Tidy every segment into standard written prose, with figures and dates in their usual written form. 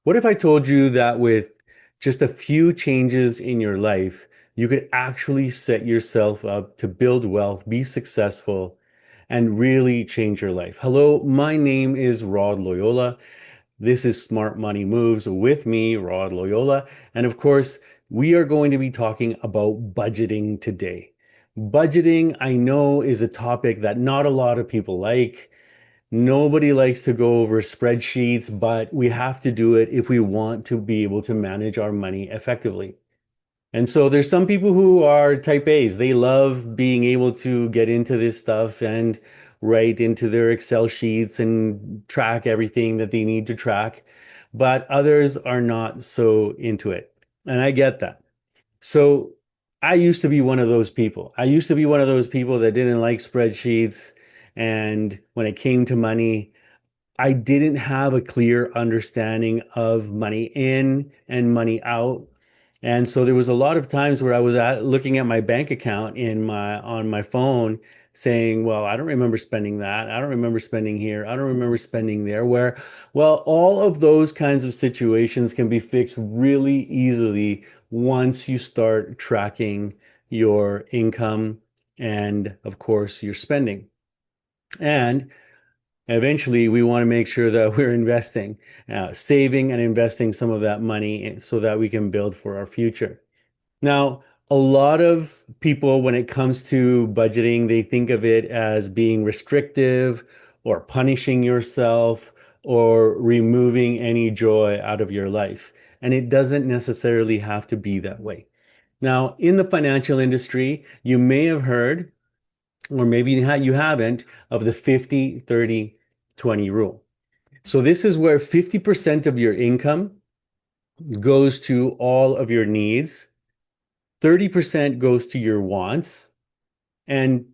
What if I told you that with just a few changes in your life, you could actually set yourself up to build wealth, be successful, and really change your life? Hello, my name is Rod Loyola. This is Smart Money Moves with me, Rod Loyola. And of course, we are going to be talking about budgeting today. Budgeting, I know, is a topic that not a lot of people like. Nobody likes to go over spreadsheets, but we have to do it if we want to be able to manage our money effectively. And so there's some people who are type A's. They love being able to get into this stuff and write into their Excel sheets and track everything that they need to track. But others are not so into it. And I get that. So I used to be one of those people. I used to be one of those people that didn't like spreadsheets. And when it came to money, I didn't have a clear understanding of money in and money out. And so there was a lot of times where I was looking at my bank account in my on my phone saying, well, I don't remember spending that. I don't remember spending here. I don't remember spending there. Where, well, all of those kinds of situations can be fixed really easily once you start tracking your income and, of course, your spending. And eventually, we want to make sure that we're investing, saving and investing some of that money so that we can build for our future. Now, a lot of people, when it comes to budgeting, they think of it as being restrictive or punishing yourself or removing any joy out of your life. And it doesn't necessarily have to be that way. Now, in the financial industry, you may have heard or maybe you haven't, of the 50-30-20 rule. So this is where 50% of your income goes to all of your needs, 30% goes to your wants, and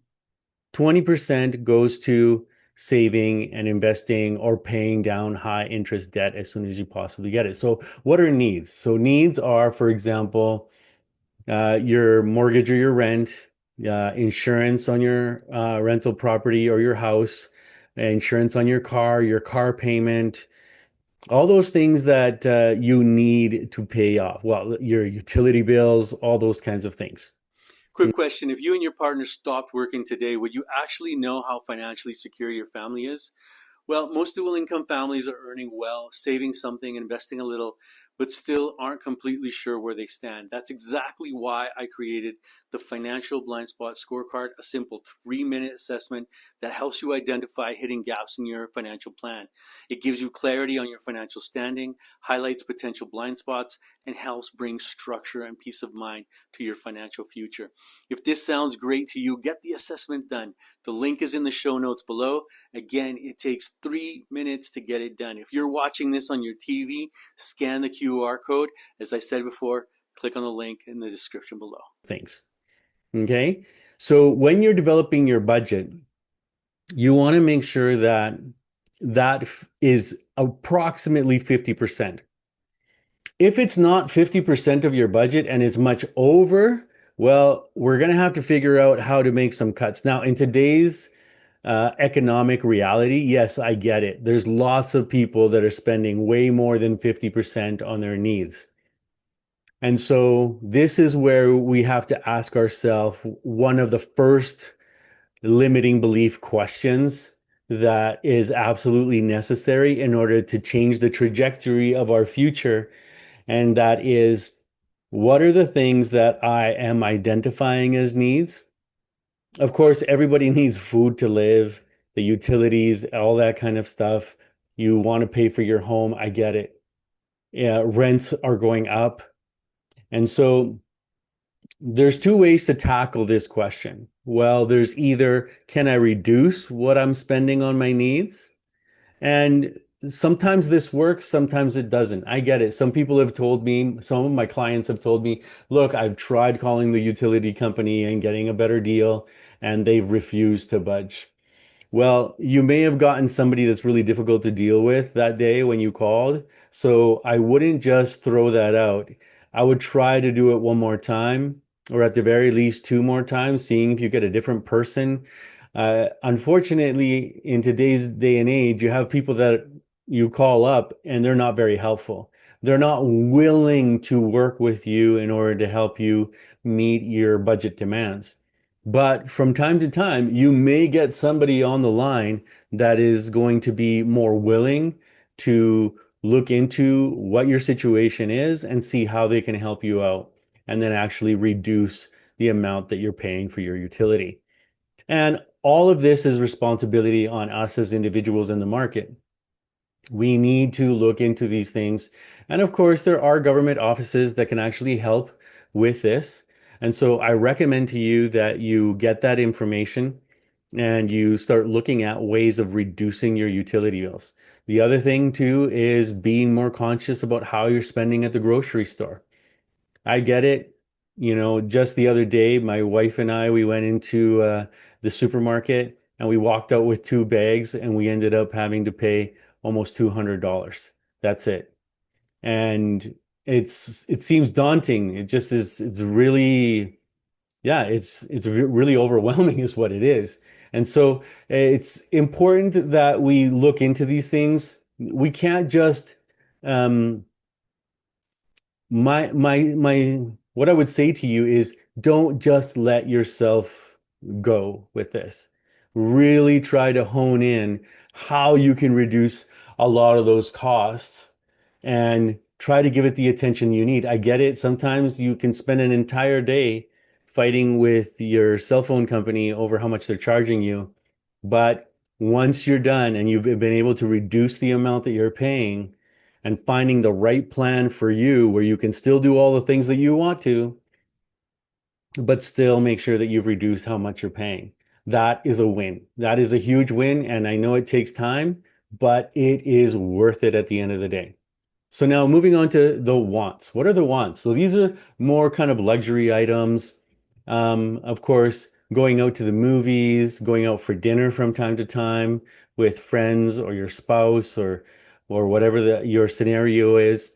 20% goes to saving and investing or paying down high interest debt as soon as you possibly get it. So what are needs? So needs are, for example, your mortgage or your rent, insurance on your rental property or your house, insurance on your car payment, all those things that you need to pay off. Well, your utility bills, all those kinds of things. Quick question. If you and your partner stopped working today, would you actually know how financially secure your family is? Well, most dual income families are earning well, saving something, investing a little, but still aren't completely sure where they stand. That's exactly why I created the Financial Blindspot Scorecard, a simple 3-minute assessment that helps you identify hidden gaps in your financial plan. It gives you clarity on your financial standing, highlights potential blind spots, and helps bring structure and peace of mind to your financial future. If this sounds great to you, get the assessment done. The link is in the show notes below. Again, it takes 3 minutes to get it done. If you're watching this on your TV, scan the QR code. As I said before, click on the link in the description below. Things. Okay. So when you're developing your budget, you want to make sure that is approximately 50%. If it's not 50% of your budget and it's much over, well, we're going to have to figure out how to make some cuts. Now, in today's economic reality, yes, I get it. There's lots of people that are spending way more than 50% on their needs. And so this is where we have to ask ourselves one of the first limiting belief questions that is absolutely necessary in order to change the trajectory of our future. And that is, what are the things that I am identifying as needs? Of course, everybody needs food to live, the utilities, all that kind of stuff. You want to pay for your home. I get it. Yeah, rents are going up. And so there's two ways to tackle this question. Well, there's either can I reduce what I'm spending on my needs? And sometimes this works, sometimes it doesn't. I get it. Some people have told me, some of my clients have told me, look, I've tried calling the utility company and getting a better deal, and they've refused to budge. Well, you may have gotten somebody that's really difficult to deal with that day when you called. So I wouldn't just throw that out. I would try to do it one more time, or at the very least two more times, seeing if you get a different person. Unfortunately, in today's day and age, you have people that you call up and they're not very helpful. They're not willing to work with you in order to help you meet your budget demands. But from time to time, you may get somebody on the line that is going to be more willing to look into what your situation is and see how they can help you out, and then actually reduce the amount that you're paying for your utility. And all of this is responsibility on us as individuals in the market. We need to look into these things. And of course, there are government offices that can actually help with this. And so I recommend to you that you get that information and you start looking at ways of reducing your utility bills. The other thing too is being more conscious about how you're spending at the grocery store. I get it. Just the other day, my wife and I, we went into the supermarket and we walked out with two bags and we ended up having to pay almost $200. That's it. And it seems daunting. It just is, it's really, yeah, it's really overwhelming is what it is. And so it's important that we look into these things. We can't just um, my what I would say to you is don't just let yourself go with this. Really try to hone in how you can reduce a lot of those costs and try to give it the attention you need. I get it. Sometimes you can spend an entire day fighting with your cell phone company over how much they're charging you. But once you're done and you've been able to reduce the amount that you're paying, and finding the right plan for you where you can still do all the things that you want to, but still make sure that you've reduced how much you're paying. That is a win. That is a huge win. And I know it takes time, but it is worth it at the end of the day. So now moving on to the wants. What are the wants? So these are more kind of luxury items. Of course, going out to the movies, going out for dinner from time to time with friends or your spouse or whatever your scenario is,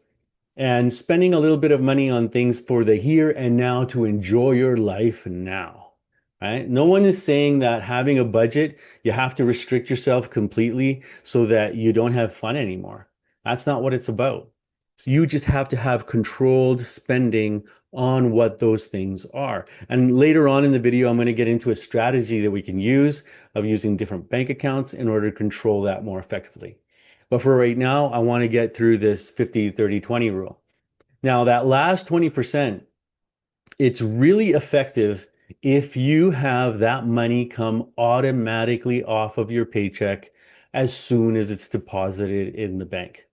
and spending a little bit of money on things for the here and now to enjoy your life now, right? No one is saying that having a budget, you have to restrict yourself completely so that you don't have fun anymore. That's not what it's about. So you just have to have controlled spending on what those things are. And later on in the video, I'm going to get into a strategy that we can use of using different bank accounts in order to control that more effectively. But for right now, I want to get through this 50-30-20 rule. Now, that last 20%, it's really effective if you have that money come automatically off of your paycheck as soon as it's deposited in the bank.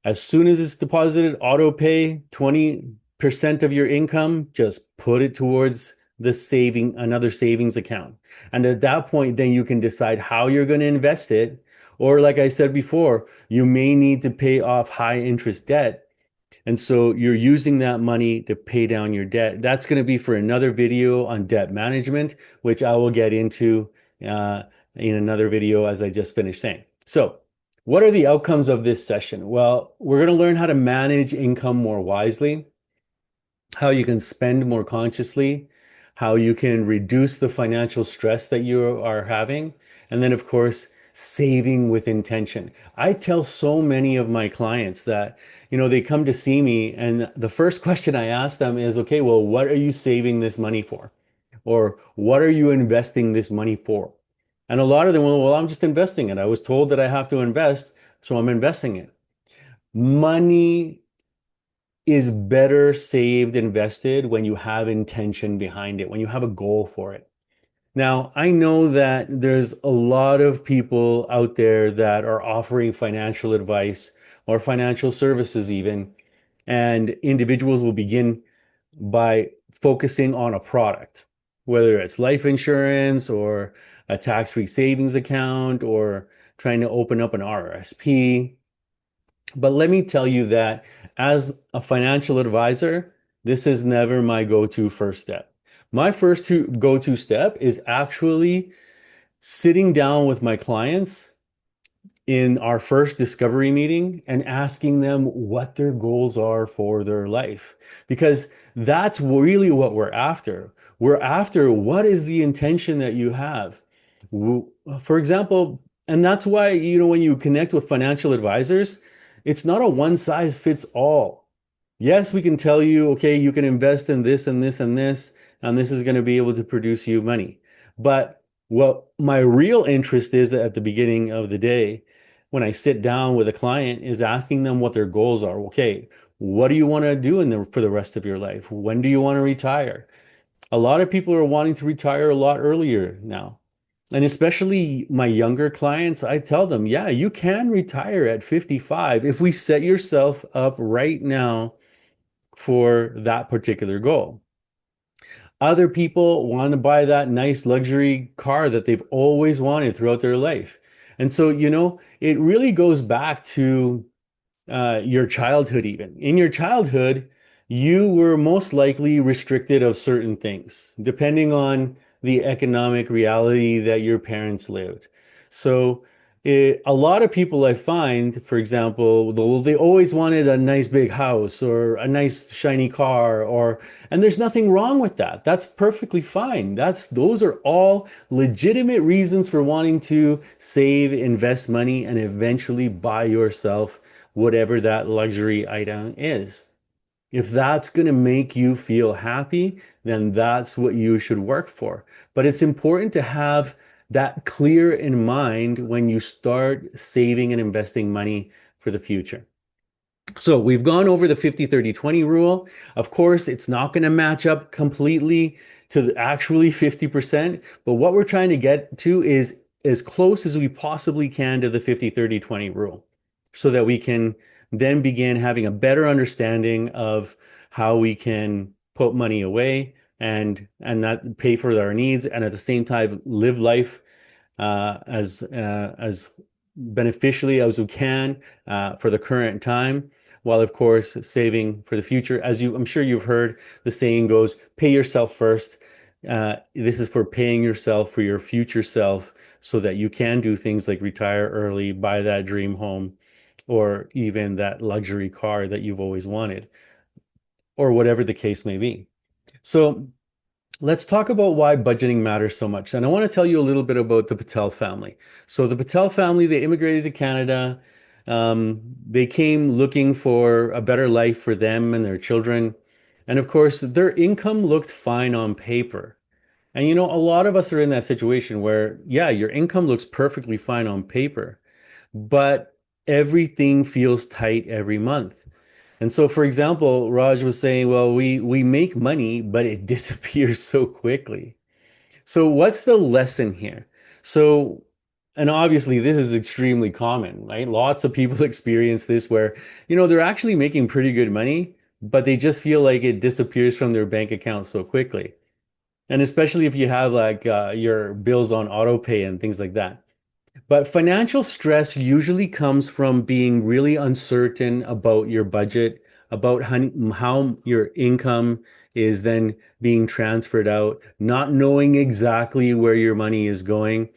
As soon as it's deposited, auto pay 20% of your income, just put it towards another savings account. And at that point, then you can decide how you're going to invest it. Or like I said before, you may need to pay off high interest debt. And so you're using that money to pay down your debt. That's going to be for another video on debt management, which I will get into uh, in another video as I just finished saying. So what are the outcomes of this session? Well, we're going to learn how to manage income more wisely, how you can spend more consciously, how you can reduce the financial stress that you are having, and then, of course, saving with intention. I tell so many of my clients that, they come to see me, and the first question I ask them is, okay, well, what are you saving this money for? Or what are you investing this money for? And a lot of them will, well, I'm just investing it. I was told that I have to invest, so I'm investing it. Money is better saved, invested when you have intention behind it, when you have a goal for it. Now, I know that there's a lot of people out there that are offering financial advice or financial services even, and individuals will begin by focusing on a product, whether it's life insurance or a tax-free savings account or trying to open up an RRSP. But let me tell you that as a financial advisor, this is never my go-to first step. My first go-to step is actually sitting down with my clients in our first discovery meeting and asking them what their goals are for their life. Because that's really what we're after. We're after what is the intention that you have. For example, And that's why, when you connect with financial advisors, it's not a one size fits all. Yes, we can tell you, okay, you can invest in this and this and this, and this is going to be able to produce you money. But what my real interest is at the beginning of the day, when I sit down with a client, is asking them what their goals are. Okay, what do you want to do for the rest of your life? When do you want to retire? A lot of people are wanting to retire a lot earlier now. And especially my younger clients, I tell them, yeah, you can retire at 55 if we set yourself up right now for that particular goal. Other people want to buy that nice luxury car that they've always wanted throughout their life. And so, it really goes back to your childhood, even. In your childhood, you were most likely restricted of certain things, depending on the economic reality that your parents lived. So, a lot of people I find, for example, they always wanted a nice big house or a nice shiny car, and there's nothing wrong with that. That's perfectly fine. Those are all legitimate reasons for wanting to save, invest money, and eventually buy yourself whatever that luxury item is. If that's going to make you feel happy, then that's what you should work for. But it's important to have that clear in mind when you start saving and investing money for the future. So we've gone over the 50-30-20 rule. Of course, it's not going to match up completely to actually 50%, but what we're trying to get to is as close as we possibly can to the 50-30-20 rule so that we can then begin having a better understanding of how we can put money away and not pay for our needs and at the same time live life as beneficially as we can for the current time, while of course saving for the future. I'm sure you've heard the saying goes, pay yourself first. This is for paying yourself for your future self so that you can do things like retire early, buy that dream home, or even that luxury car that you've always wanted, or whatever the case may be. So let's talk about why budgeting matters so much. And I want to tell you a little bit about the Patel family. So the Patel family, they immigrated to Canada. They came looking for a better life for them and their children. And of course, their income looked fine on paper. And a lot of us are in that situation where, yeah, your income looks perfectly fine on paper, but everything feels tight every month. And so, for example, Raj was saying, well, we make money, but it disappears so quickly. So what's the lesson here? So, and obviously this is extremely common, right? Lots of people experience this where, they're actually making pretty good money, but they just feel like it disappears from their bank account so quickly. And especially if you have like your bills on auto pay and things like that. But financial stress usually comes from being really uncertain about your budget, about how your income is then being transferred out, not knowing exactly where your money is going,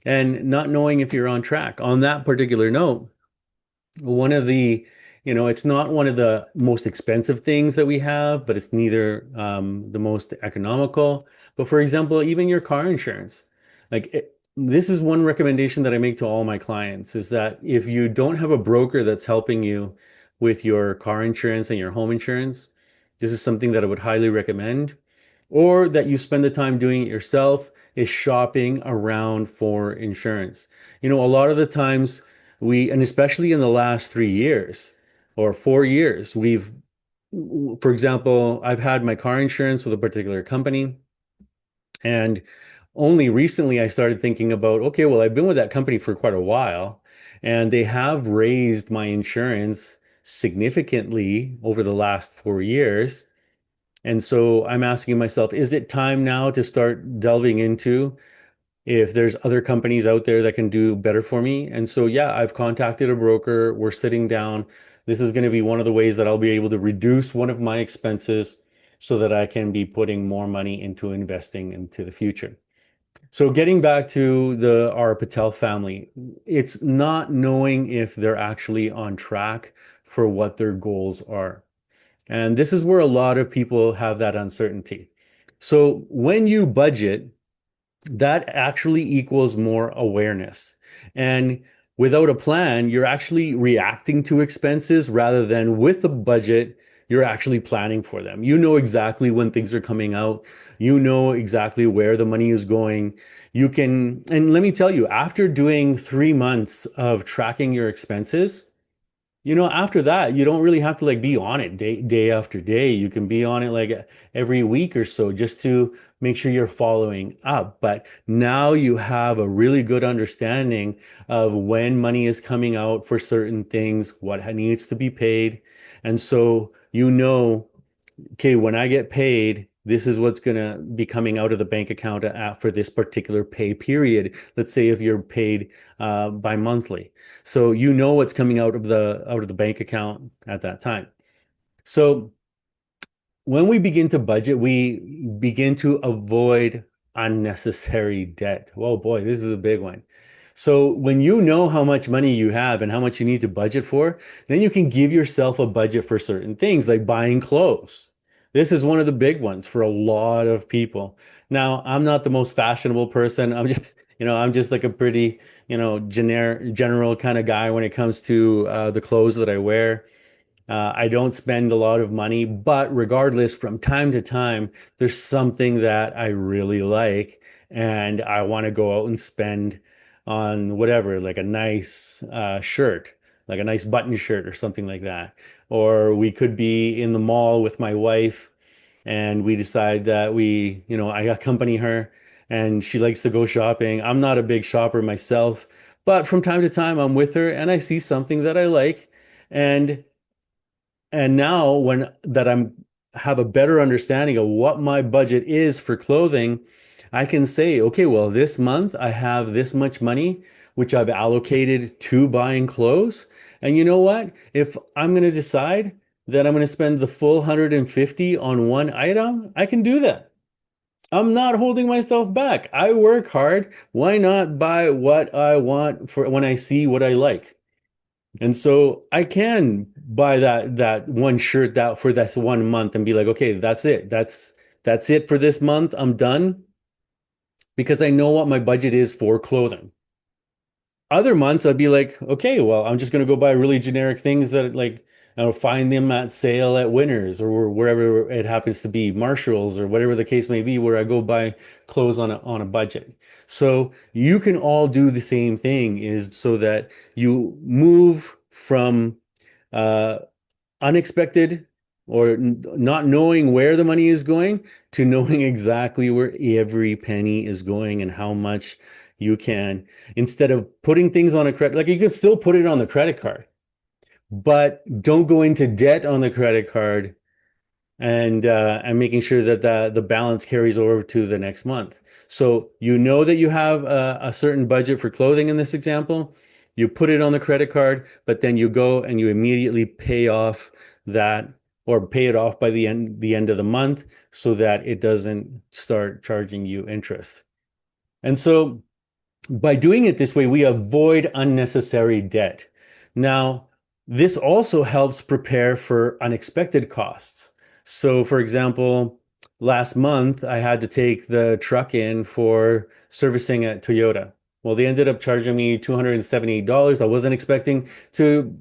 and not knowing if you're on track. On that particular note, one of the it's not one of the most expensive things that we have, but it's neither the most economical. But for example, even your car insurance, this is one recommendation that I make to all my clients is that if you don't have a broker that's helping you with your car insurance and your home insurance, this is something that I would highly recommend, or that you spend the time doing it yourself, is shopping around for insurance. A lot of the times and especially in the last 3 years or 4 years, for example, I've had my car insurance with a particular company. And only recently I started thinking about, okay, well, I've been with that company for quite a while, and they have raised my insurance significantly over the last 4 years. And so I'm asking myself, is it time now to start delving into if there's other companies out there that can do better for me? And so, yeah, I've contacted a broker. We're sitting down. This is going to be one of the ways that I'll be able to reduce one of my expenses so that I can be putting more money into investing into the future. So getting back to our Patel family, it's not knowing if they're actually on track for what their goals are. And this is where a lot of people have that uncertainty. So when you budget, that actually equals more awareness. And without a plan, you're actually reacting to expenses rather than with the budget, you're actually planning for them. You know exactly when things are coming out. You know exactly where the money is going. You can, and let me tell you, after doing 3 months of tracking your expenses, after that, you don't really have to like be on it day after day. You can be on it like every week or so just to make sure you're following up. But now you have a really good understanding of when money is coming out for certain things, what needs to be paid. And so okay, when I get paid, this is what's going to be coming out of the bank account for this particular pay period. Let's say if you're paid bi-monthly. So you know what's coming out of the bank account at that time. So when we begin to budget, we begin to avoid unnecessary debt. Oh boy, this is a big one. So when you know how much money you have and how much you need to budget for, then you can give yourself a budget for certain things like buying clothes. This is one of the big ones for a lot of people. Now, I'm not the most fashionable person. I'm just like a pretty, general kind of guy when it comes to the clothes that I wear. I don't spend a lot of money, but regardless, from time to time, there's something that I really like, and I want to go out and spend on whatever, like a nice shirt, like a nice button shirt or something like that. Or we could be in the mall with my wife, and we decide that I accompany her, and she likes to go shopping. I'm not a big shopper myself, but from time to time, I'm with her, and I see something that I like. And now when that I'm have a better understanding of what my budget is for clothing, I can say, okay, well, this month I have this much money, which I've allocated to buying clothes. And you know what? If I'm going to decide that I'm going to spend the full 150 on one item, I can do that. I'm not holding myself back. I work hard. Why not buy what I want for when I see what I like? And so I can buy that one shirt out for that one month and be like, okay, that's it. That's it for this month. I'm done because I know what my budget is for clothing. Other months I'd be like, okay, well, I'm just gonna go buy really generic things that like I'll find them at sale at Winners or wherever it happens to be, Marshalls or whatever the case may be, where I go buy clothes on a budget. So you can all do the same thing is so that you move from uh, unexpected or not knowing where the money is going to knowing exactly where every penny is going and how much you can instead of putting things on a credit like you can still put it on the credit card but don't go into debt on the credit card and making sure that the balance carries over to the next month. So you know that you have a certain budget for clothing in this example. You put it on the credit card, but then you go and you immediately pay off that or pay it off by the end of the month so that it doesn't start charging you interest. And so by doing it this way, we avoid unnecessary debt. Now, this also helps prepare for unexpected costs. So, for example, last month I had to take the truck in for servicing at Toyota. Well, they ended up charging me $278. I wasn't expecting to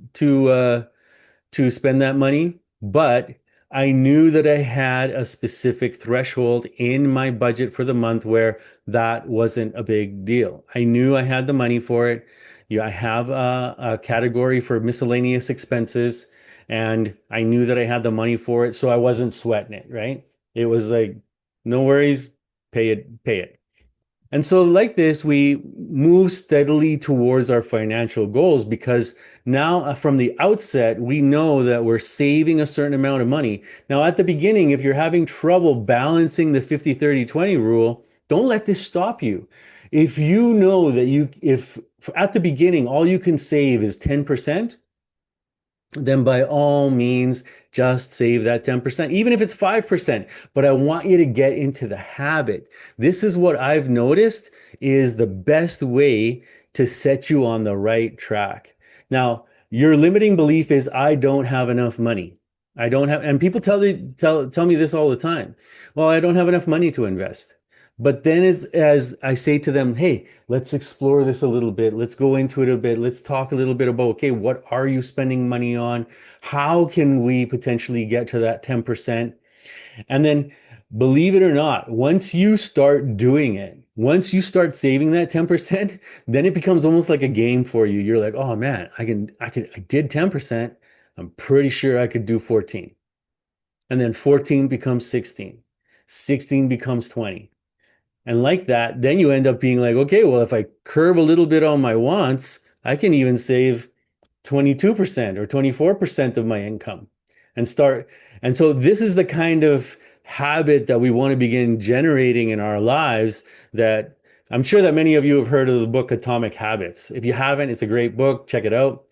spend that money, but I knew that I had a specific threshold in my budget for the month where that wasn't a big deal. I knew I had the money for it. Yeah, I have a category for miscellaneous expenses, and I knew that I had the money for it, so I wasn't sweating it, right? It was like, no worries, pay it, pay it. And so, like this, we move steadily towards our financial goals because now, from the outset, we know that we're saving a certain amount of money. Now, at the beginning, if you're having trouble balancing the 50-30-20 rule, don't let this stop you. If you know that if at the beginning, all you can save is 10%, then by all means, just save that 10%, even if it's 5%. But I want you to get into the habit. This is what I've noticed is the best way to set you on the right track. Now, your limiting belief is I don't have enough money. And people tell me this all the time. Well, I don't have enough money to invest. But then as I say to them, hey, let's explore this a little bit. Let's go into it a bit. Let's talk a little bit about, okay, what are you spending money on? How can we potentially get to that 10%? And then believe it or not, once you start doing it, once you start saving that 10%, then it becomes almost like a game for you. You're like, oh man, I did 10%. I'm pretty sure I could do 14. And then 14 becomes 16. 16 becomes 20. And like that, then you end up being like, okay, well, if I curb a little bit on my wants, I can even save 22% or 24% of my income and start. And so this is the kind of habit that we want to begin generating in our lives that I'm sure that many of you have heard of the book Atomic Habits. If you haven't, it's a great book. Check it out,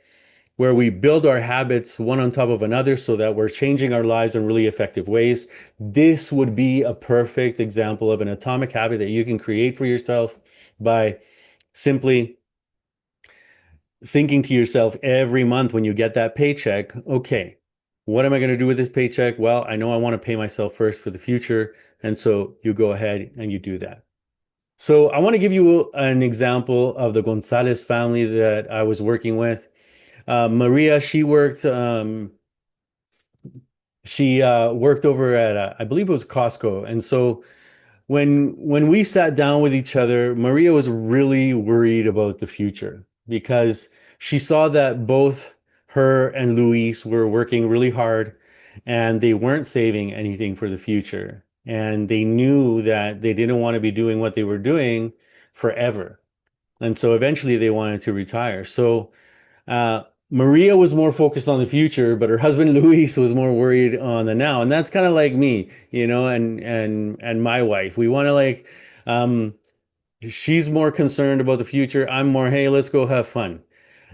where we build our habits one on top of another so that we're changing our lives in really effective ways. This would be a perfect example of an atomic habit that you can create for yourself by simply thinking to yourself every month when you get that paycheck, okay, what am I going to do with this paycheck? Well, I know I want to pay myself first for the future. And so you go ahead and you do that. So I want to give you an example of the Gonzalez family that I was working with. Maria, she worked over at I believe it was Costco, and so when we sat down with each other, Maria was really worried about the future because she saw that both her and Luis were working really hard, and they weren't saving anything for the future, and they knew that they didn't want to be doing what they were doing forever, and so eventually they wanted to retire. So uh, Maria was more focused on the future, but her husband Luis was more worried on the now. And that's kind of like me, and my wife. We want to um, she's more concerned about the future. I'm more, hey, let's go have fun.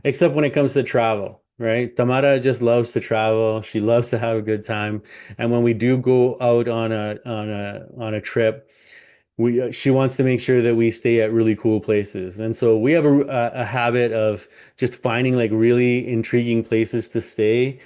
Except when it comes to travel, right? Tamara just loves to travel. She loves to have a good time. And when we do go out on a trip, we she wants to make sure that we stay at really cool places, and so we have a habit of just finding like really intriguing places to stay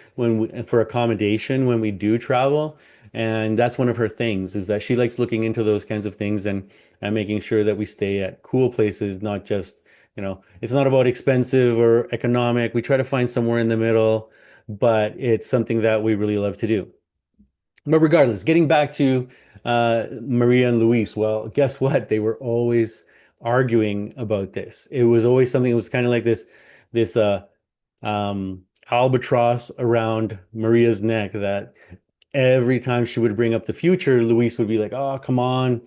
for accommodation when we do travel. And that's one of her things, is that she likes looking into those kinds of things and making sure that we stay at cool places, not just, it's not about expensive or economic. We try to find somewhere in the middle, but it's something that we really love to do. But regardless, getting back to Maria and Luis, well, guess what? They were always arguing about this. It was always something that was kind of like this albatross around Maria's neck, that every time she would bring up the future, Luis would be like, "Oh, come on,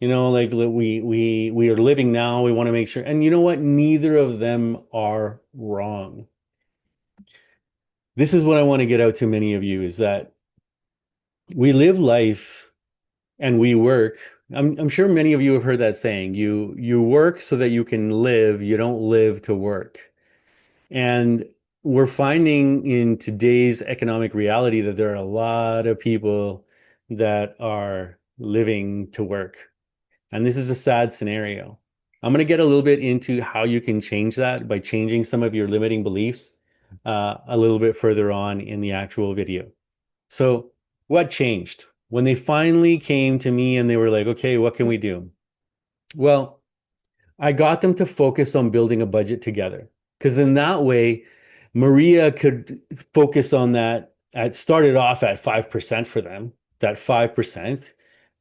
like we are living now. We want to make sure." And you know what? Neither of them are wrong. This is what I want to get out to many of you, is that we live life and we work. I'm sure many of you have heard that saying. You work so that you can live. You don't live to work. And we're finding in today's economic reality that there are a lot of people that are living to work. And this is a sad scenario. I'm going to get a little bit into how you can change that by changing some of your limiting beliefs a little bit further on in the actual video. So, what changed? When they finally came to me and they were like, okay, what can we do? Well, I got them to focus on building a budget together. Because then that way, Maria could focus on that. It started off at 5% for them, that 5%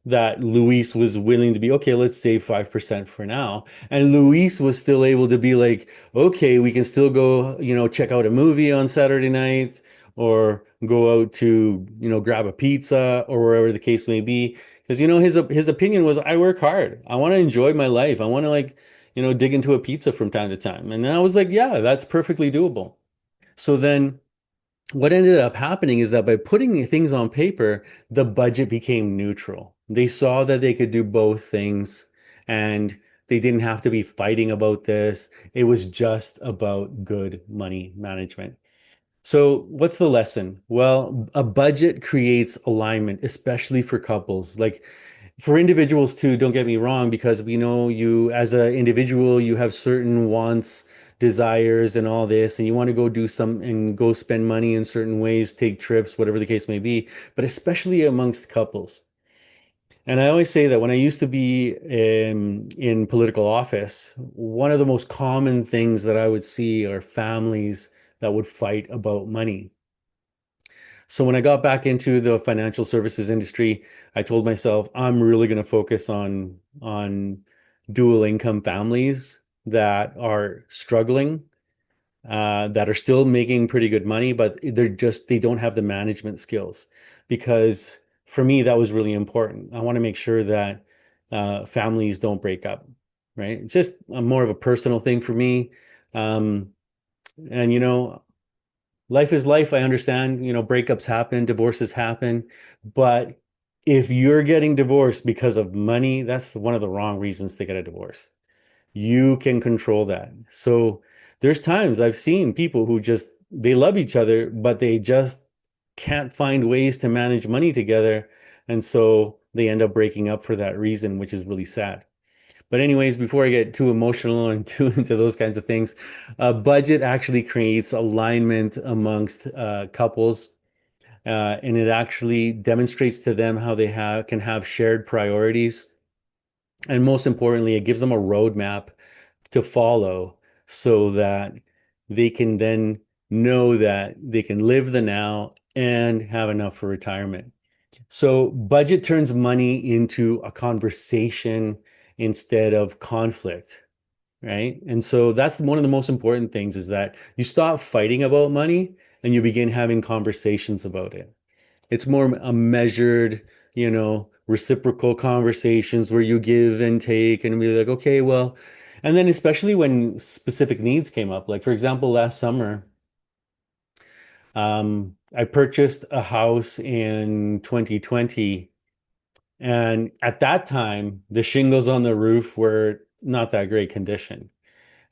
that Luis was willing to be, okay, let's save 5% for now. And Luis was still able to be like, okay, we can still go, check out a movie on Saturday night, or go out to, grab a pizza, or wherever the case may be. Because, his opinion was, I work hard. I want to enjoy my life. I want to dig into a pizza from time to time. And I was like, yeah, that's perfectly doable. So then what ended up happening is that by putting things on paper, the budget became neutral. They saw that they could do both things, and they didn't have to be fighting about this. It was just about good money management. So, what's the lesson? Well, a budget creates alignment, especially for couples. Like, for individuals too, don't get me wrong, because we know you as an individual, you have certain wants, desires, and all this, and you want to go do some and go spend money in certain ways, take trips, whatever the case may be, but especially amongst couples. And I always say that when I used to be in political office, one of the most common things that I would see are families that would fight about money. So when I got back into the financial services industry, I told myself I'm really going to focus on dual income families that are struggling, that are still making pretty good money, but they don't have the management skills. Because for me, that was really important. I want to make sure that families don't break up, right? It's just more of a personal thing for me. Um, and life is life. I understand, breakups happen, divorces happen, but if you're getting divorced because of money, that's one of the wrong reasons to get a divorce. You can control that. So there's times I've seen people who just they love each other, but they just can't find ways to manage money together. And so they end up breaking up for that reason, which is really sad. But anyways, before I get too emotional and too into those kinds of things, a budget actually creates alignment amongst couples, and it actually demonstrates to them how they can have shared priorities, and most importantly, it gives them a roadmap to follow so that they can then know that they can live the now and have enough for retirement. So budget turns money into a conversation instead of conflict, right? And so that's one of the most important things is that you stop fighting about money and you begin having conversations about it. It's more a measured, reciprocal conversations where you give and take and be like, okay, well, and then especially when specific needs came up, like for example, last summer, I purchased a house in 2020. And at that time, the shingles on the roof were not that great condition.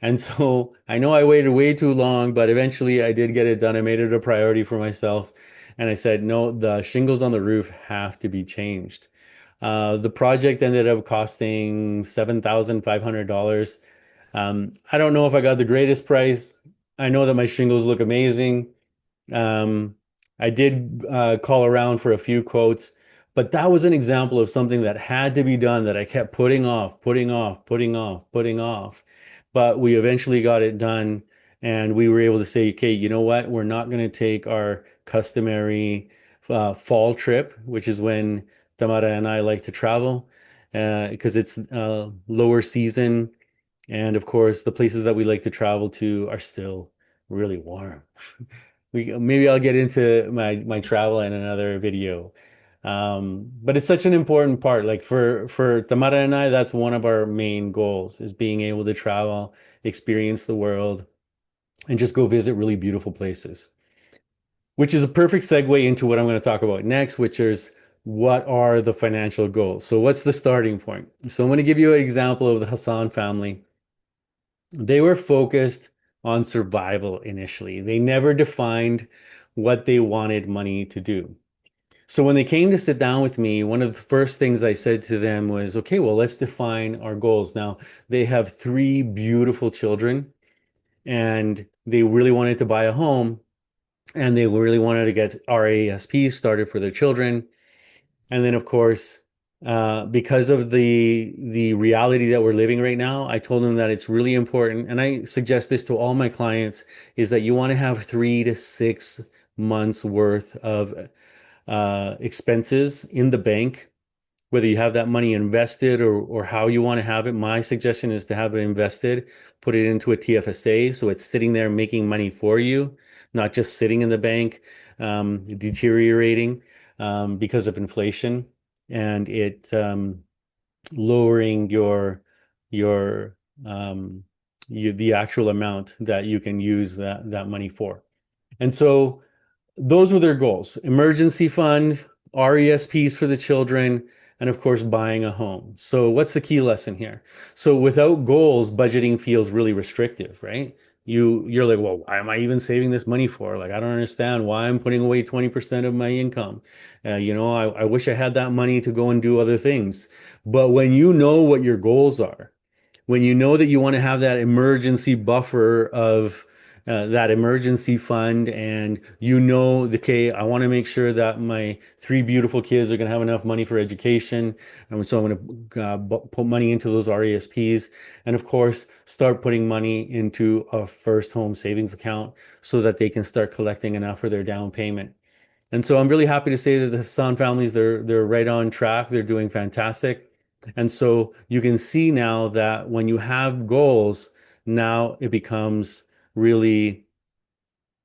And so I know I waited way too long, but eventually I did get it done. I made it a priority for myself. And I said, no, the shingles on the roof have to be changed. The project ended up costing $7,500. I don't know if I got the greatest price. I know that my shingles look amazing. Um, I did call around for a few quotes, but that was an example of something that had to be done that I kept putting off, putting off, putting off, putting off. But we eventually got it done, and we were able to say, okay, you know what? We're not going to take our customary fall trip, which is when Tamara and I like to travel, because it's lower season. And of course, the places that we like to travel to are still really warm. Maybe I'll get into my travel in another video. But it's such an important part. Like for Tamara and I, that's one of our main goals is being able to travel, experience the world, and just go visit really beautiful places. Which is a perfect segue into what I'm going to talk about next, which is what are the financial goals? So what's the starting point? So I'm going to give you an example of the Hassan family. They were focused on survival initially. They never defined what they wanted money to do. So when they came to sit down with me, one of the first things I said to them was, okay, well, let's define our goals. Now, they have three beautiful children and they really wanted to buy a home and they really wanted to get RASP started for their children. And then, of course, because of the reality that we're living right now, I told them that it's really important, and I suggest this to all my clients, is that you want to have 3 to 6 months worth of expenses in the bank, whether you have that money invested or how you want to have it. My suggestion is to have it invested, put it into a TFSA so it's sitting there making money for you, not just sitting in the bank, deteriorating because of inflation and it lowering your the actual amount that you can use that money for. And so those were their goals: emergency fund, RESPs for the children, and of course, buying a home. So, what's the key lesson here? So, without goals, budgeting feels really restrictive, right? You're like, well, why am I even saving this money for? Like, I don't understand why I'm putting away 20% of my income. I wish I had that money to go and do other things. But when you know what your goals are, when you know that you want to have that emergency buffer of that emergency fund, and you know, okay, I want to make sure that my three beautiful kids are going to have enough money for education, and so I'm going to put money into those RESPs, and of course, start putting money into a first home savings account so that they can start collecting enough for their down payment. And so I'm really happy to say that the Hassan families, they're right on track. They're doing fantastic. And so you can see now that when you have goals, now it becomes really,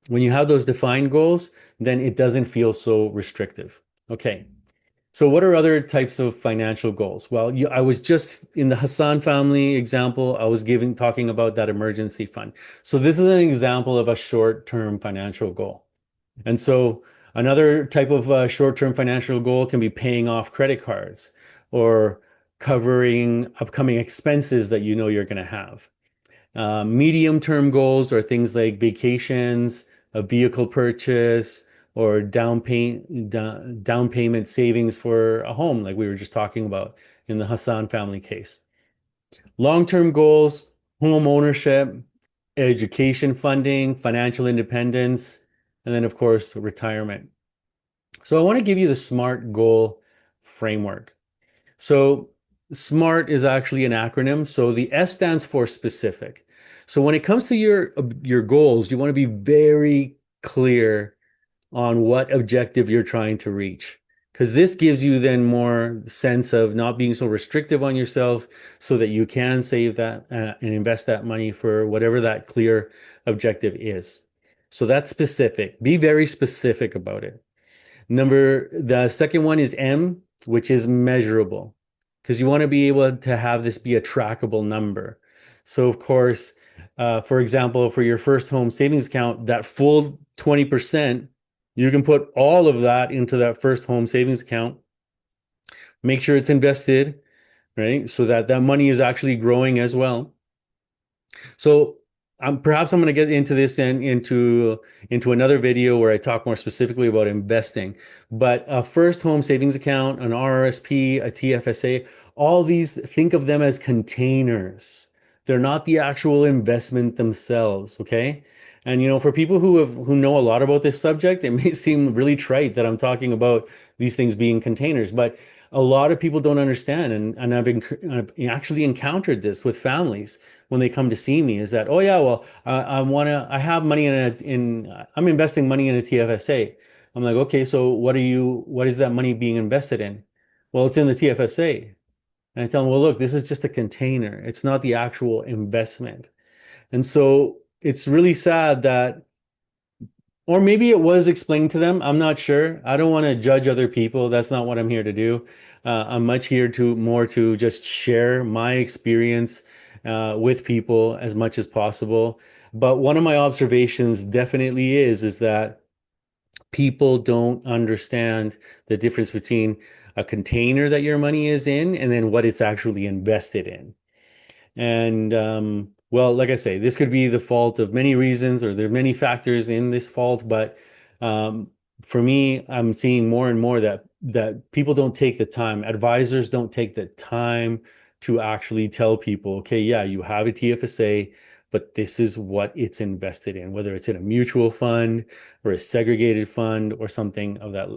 when you have those defined goals, then it doesn't feel so restrictive. Okay. So what are other types of financial goals? Well, I was just in the Hassan family example, I was talking about that emergency fund. So this is an example of a short-term financial goal. And so another type of short-term financial goal can be paying off credit cards or covering upcoming expenses that you know you're going to have. Medium-term goals are things like vacations, a vehicle purchase, or down payment savings for a home, like we were just talking about in the Hassan family case. Long-term goals, home ownership, education funding, financial independence, and then, of course, retirement. So I want to give you the SMART goal framework. So SMART is actually an acronym. So the S stands for specific. So when it comes to your goals, you want to be very clear on what objective you're trying to reach. Because this gives you then more sense of not being so restrictive on yourself so that you can save that and invest that money for whatever that clear objective is. So that's specific. Be very specific about it. The second one is M, which is measurable, because you want to be able to have this be a trackable number. So, of course, for example, for your first home savings account, that full 20%, you can put all of that into that first home savings account. Make sure it's invested, right? So that that money is actually growing as well. So perhaps I'm going to get into this and into another video where I talk more specifically about investing. But a first home savings account, an RRSP, a TFSA, all these, think of them as containers. They're not the actual investment themselves, okay? And for people who know a lot about this subject, it may seem really trite that I'm talking about these things being containers, but a lot of people don't understand, and I've actually encountered this with families when they come to see me, is that, oh yeah, well, I have money I'm investing money in a TFSA. I'm like, okay, so what is that money being invested in? Well, it's in the TFSA. And I tell them, well, look, this is just a container. It's not the actual investment. And so it's really sad that, or maybe it was explained to them. I'm not sure. I don't want to judge other people. That's not what I'm here to do. I'm much here to more to just share my experience with people as much as possible. But one of my observations definitely is that people don't understand the difference between a container that your money is in and then what it's actually invested in. And well, like I say, this could be the fault of many reasons, or there are many factors in this fault. But um, for me, I'm seeing more and more that people don't take the time. Advisors don't take the time to actually tell people, okay, yeah, you have a TFSA, but this is what it's invested in, whether it's in a mutual fund or a segregated fund or something of that.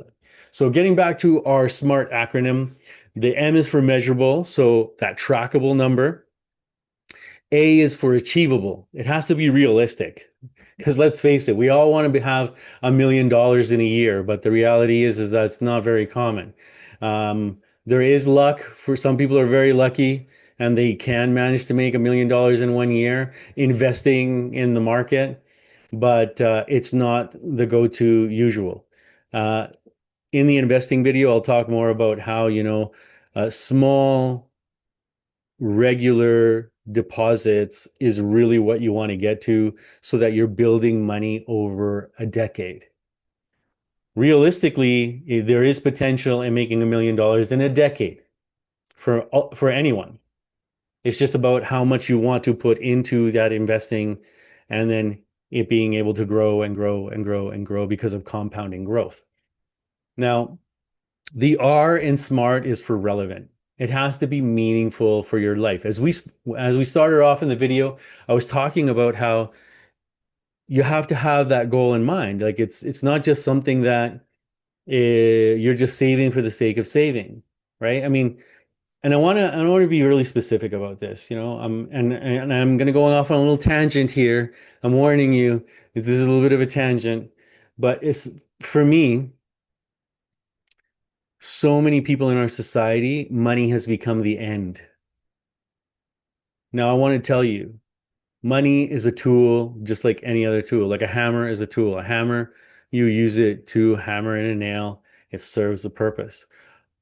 So getting back to our SMART acronym, the M is for measurable, so that trackable number. A is for achievable. It has to be realistic. Because let's face it, we all want to have $1 million in a year, but the reality is that it's not very common. There is luck. For some people are very lucky and they can manage to make $1 million in 1 year investing in the market, but it's not the go-to usual. Uh, in the investing video, I'll talk more about how, small regular deposits is really what you want to get to so that you're building money over a decade. Realistically, there is potential in making $1 million in a decade for anyone. It's just about how much you want to put into that investing and then it being able to grow and grow and grow and grow because of compounding growth. Now, the R in SMART is for relevant. It has to be meaningful for your life. As we started off in the video, I was talking about how you have to have that goal in mind. Like it's not just something that you're just saving for the sake of saving, right? I mean, and I want to be really specific about this, you know. And I'm going to go off on a little tangent here. I'm warning you, this is a little bit of a tangent, but it's for me, so many people in our society, money has become the end. Now, I want to tell you, money is a tool just like any other tool. Like a hammer is a tool. A hammer, you use it to hammer in a nail. It serves a purpose.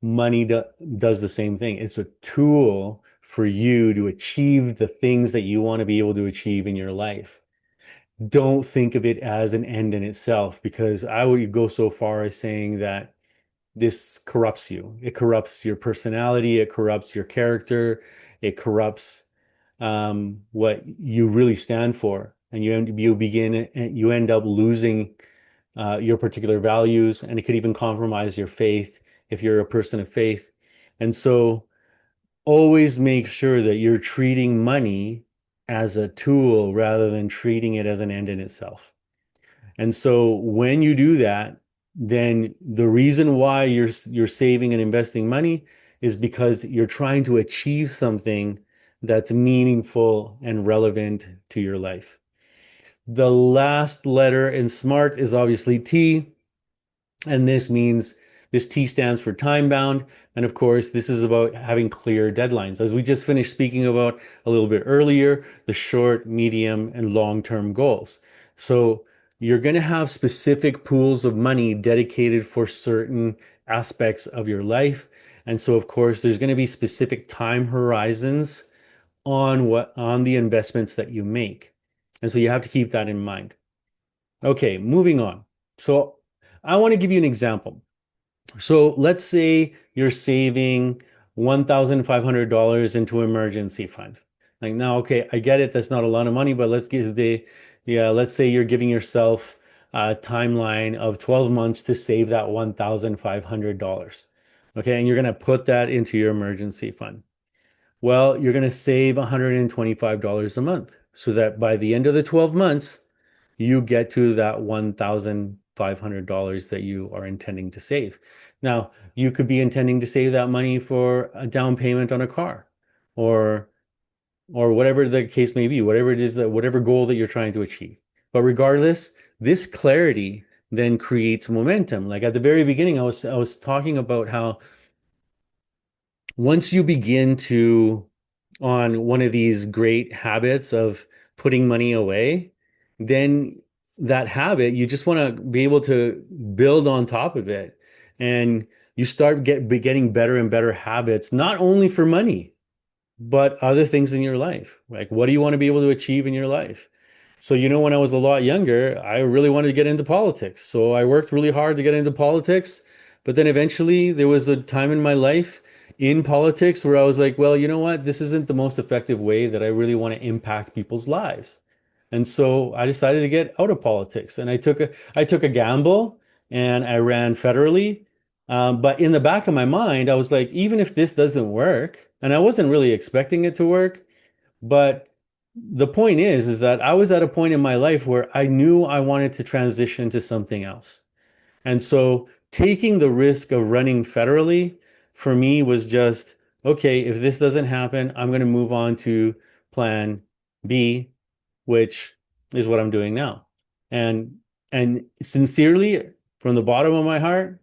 Money does the same thing. It's a tool for you to achieve the things that you want to be able to achieve in your life. Don't think of it as an end in itself, because I would go so far as saying that this corrupts you. It corrupts your personality. It corrupts your character. It corrupts what you really stand for, and you end up losing your particular values, and it could even compromise your faith if you're a person of faith. And so, always make sure that you're treating money as a tool rather than treating it as an end in itself. And so, when you do that, then the reason why you're saving and investing money is because you're trying to achieve something that's meaningful and relevant to your life. The last letter in SMART is obviously T, and this T stands for time bound. And of course, this is about having clear deadlines. As we just finished speaking about a little bit earlier, the short, medium, and long-term goals. So you're going to have specific pools of money dedicated for certain aspects of your life. And so, of course, there's going to be specific time horizons on the investments that you make. And so you have to keep that in mind. Okay, moving on. So I want to give you an example. So let's say you're saving $1,500 into emergency fund. Like now, okay, I get it. That's not a lot of money, but yeah, let's say you're giving yourself a timeline of 12 months to save that $1,500. Okay, and you're going to put that into your emergency fund. Well, you're going to save $125 a month so that by the end of the 12 months, you get to that $1,500 that you are intending to save. Now, you could be intending to save that money for a down payment on a car or whatever the case may be, whatever it is that whatever goal that you're trying to achieve. But regardless, this clarity then creates momentum. Like at the very beginning, I was talking about how once you begin to on one of these great habits of putting money away, then that habit, you just want to be able to build on top of it. And you start getting better and better habits, not only for money, but other things in your life. Like, what do you want to be able to achieve in your life? So, when I was a lot younger, I really wanted to get into politics. So I worked really hard to get into politics. But then eventually there was a time in my life in politics where I was like, well, you know what? This isn't the most effective way that I really want to impact people's lives. And so I decided to get out of politics, and I took a gamble and I ran federally. But in the back of my mind, I was like, even if this doesn't work, and I wasn't really expecting it to work, but the point is that I was at a point in my life where I knew I wanted to transition to something else. And so taking the risk of running federally for me was just, okay, if this doesn't happen, I'm going to move on to plan B, which is what I'm doing now. And sincerely, from the bottom of my heart,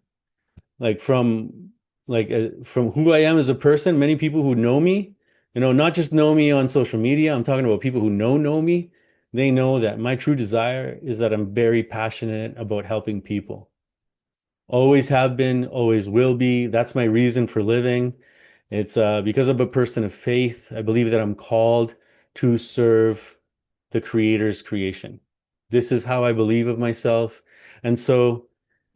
like from who I am as a person, many people who know me, not just know me on social media, I'm talking about people who know me. They know that my true desire is that I'm very passionate about helping people. Always have been, always will be. That's my reason for living. It's because I'm a person of faith. I believe that I'm called to serve the Creator's creation. This is how I believe of myself. And so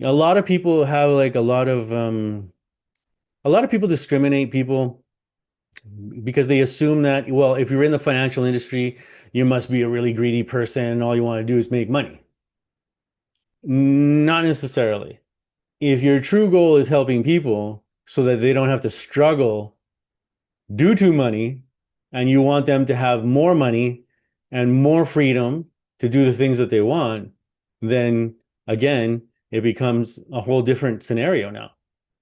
a lot of people have like a lot of people discriminate people because they assume that, well, if you're in the financial industry, you must be a really greedy person and all you want to do is make money. Not necessarily. If your true goal is helping people so that they don't have to struggle due to money, and you want them to have more money and more freedom, to do the things that they want, then again, it becomes a whole different scenario now.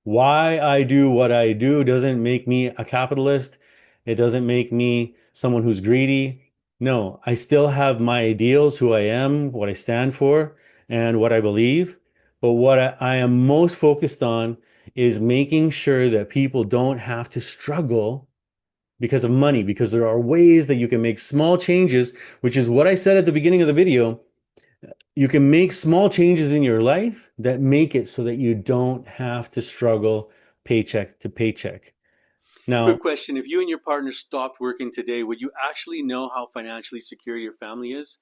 Why I do what I do doesn't make me a capitalist. It doesn't make me someone who's greedy. No, I still have my ideals, who I am, what I stand for, and what I believe. But what I am most focused on is making sure that people don't have to struggle because of money, because there are ways that you can make small changes, which is what I said at the beginning of the video. You can make small changes in your life that make it so that you don't have to struggle paycheck to paycheck. Quick Now, question. If you and your partner stopped working today, would you actually know how financially secure your family is?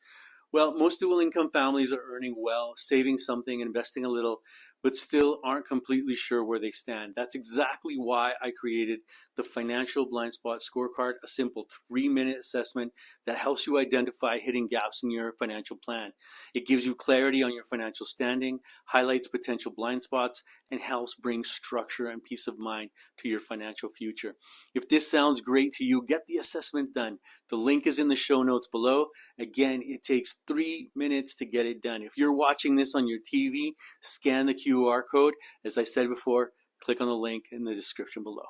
Well, most dual income families are earning well, saving something, investing a little, but still aren't completely sure where they stand. That's exactly why I created the Financial Blindspot Scorecard, a simple 3-minute assessment that helps you identify hidden gaps in your financial plan. It gives you clarity on your financial standing, highlights potential blind spots, and helps bring structure and peace of mind to your financial future. If this sounds great to you, get the assessment done. The link is in the show notes below. Again, it takes 3 minutes to get it done. If you're watching this on your TV, scan the QR code. As I said before, click on the link in the description below.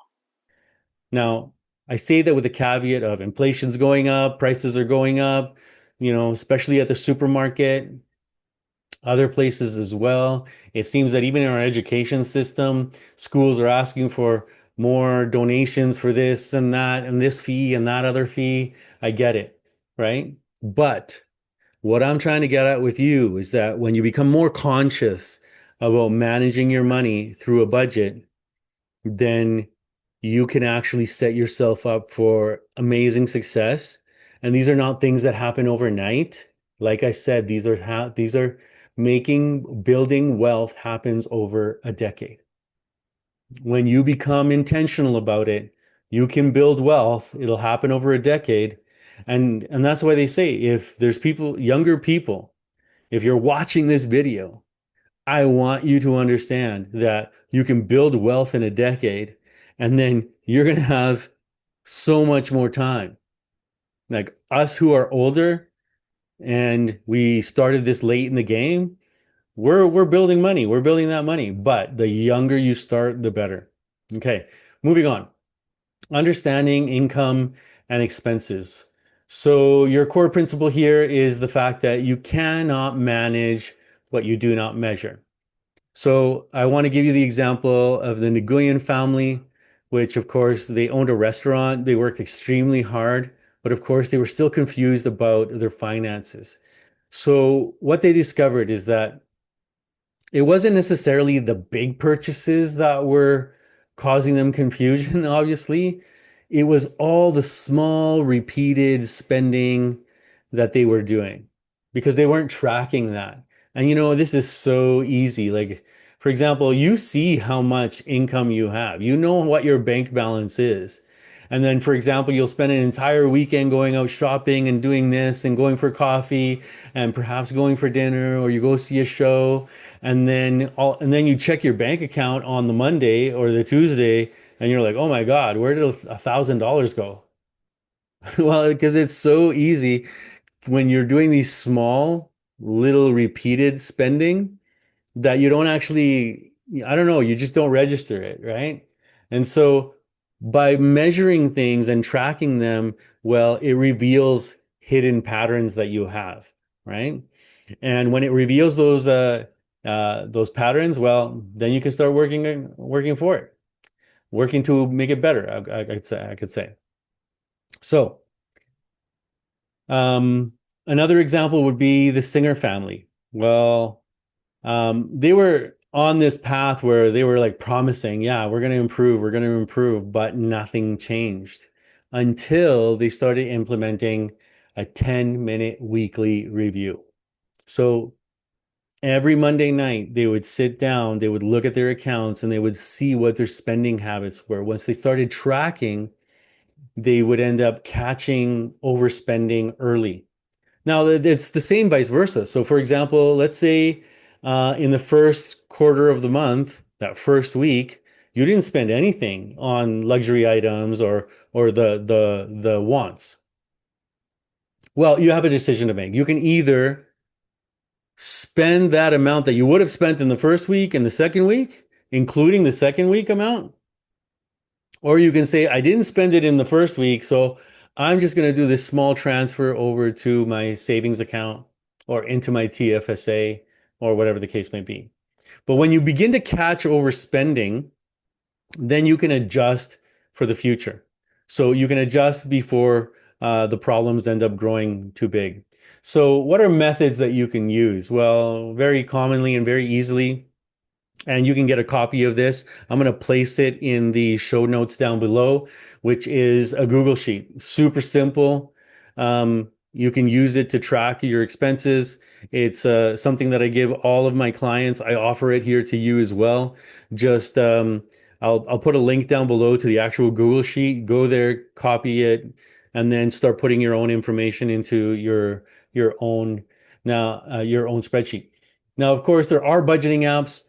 now I say that with the caveat of inflation's going up, prices are going up, especially at the supermarket, other places as well. It seems that even in our education system, schools are asking for more donations for this and this fee and that other fee. I get it, right? But what I'm trying to get at with you is that when you become more conscious about managing your money through a budget, then you can actually set yourself up for amazing success. And these are not things that happen overnight. Like I said, these are making building wealth happens over a decade. When you become intentional about it, you can build wealth. It'll happen over a decade. And that's why they say if there's people, younger people, if you're watching this video, I want you to understand that you can build wealth in a decade and then you're going to have so much more time. Like us who are older and we started this late in the game, we're building money. We're building that money, but the younger you start, the better. Okay, moving on. Understanding income and expenses. So your core principle here is the fact that you cannot manage what you do not measure. So I want to give you the example of the Nguyen family, which of course they owned a restaurant. They worked extremely hard, but of course they were still confused about their finances. So what they discovered is that it wasn't necessarily the big purchases that were causing them confusion, obviously. It was all the small, repeated spending that they were doing because they weren't tracking that. And this is so easy. Like, for example, you see how much income you have, you know what your bank balance is. And then, for example, you'll spend an entire weekend going out shopping and doing this and going for coffee and perhaps going for dinner or you go see a show and then you check your bank account on the Monday or the Tuesday and you're like, "Oh my God, where did $1,000 go?" Well, because it's so easy when you're doing these small little repeated spending that you don't actually, I don't know, you just don't register it, right? And so by measuring things and tracking them, well, it reveals hidden patterns that you have, right? And when it reveals those patterns, well, then you can start working for it, working to make it better. I could say. So, um, another example would be the Singer family. Well, they were on this path where they were like promising, yeah, we're going to improve, but nothing changed until they started implementing a 10-minute weekly review. So every Monday night, they would sit down, they would look at their accounts, and they would see what their spending habits were. Once they started tracking, they would end up catching overspending early. Now, it's the same vice versa. So, for example, let's say in the first quarter of the month, that first week, you didn't spend anything on luxury items or the wants. Well, you have a decision to make. You can either spend that amount that you would have spent in the first week and the second week, including the second week amount, or you can say, I didn't spend it in the first week, so I'm just going to do this small transfer over to my savings account or into my TFSA or whatever the case may be. But when you begin to catch overspending, then you can adjust for the future. So you can adjust before the problems end up growing too big. So, what are methods that you can use? Well, very commonly and very easily, and you can get a copy of this. I'm going to place it in the show notes down below, which is a Google Sheet. Super simple. You can use it to track your expenses. It's something that I give all of my clients. I offer it here to you as well. Just I'll put a link down below to the actual Google Sheet. Go there, copy it, and then start putting your own information into your own your own spreadsheet. Now, of course, there are budgeting apps.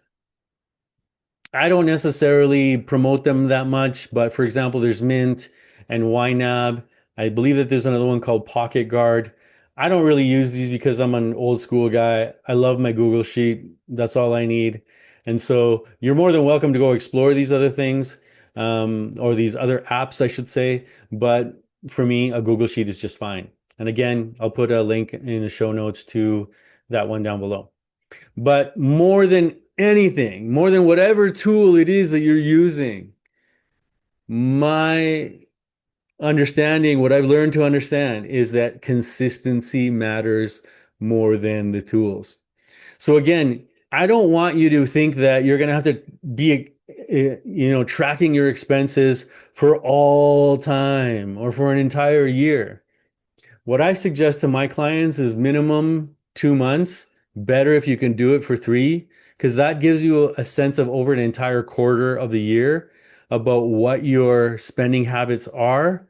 I don't necessarily promote them that much, but for example, there's Mint and YNAB. I believe that there's another one called Pocket Guard. I don't really use these because I'm an old school guy. I love my Google Sheet. That's all I need. And so you're more than welcome to go explore these other things, or these other apps, I should say. But for me, a Google Sheet is just fine. And again, I'll put a link in the show notes to that one down below. But more than anything, more than whatever tool it is that you're using, my understanding, what I've learned to understand is that consistency matters more than the tools. So again, I don't want you to think that you're going to have to be, tracking your expenses for all time or for an entire year. What I suggest to my clients is minimum 2 months. Better if you can do it for three, because that gives you a sense of over an entire quarter of the year about what your spending habits are.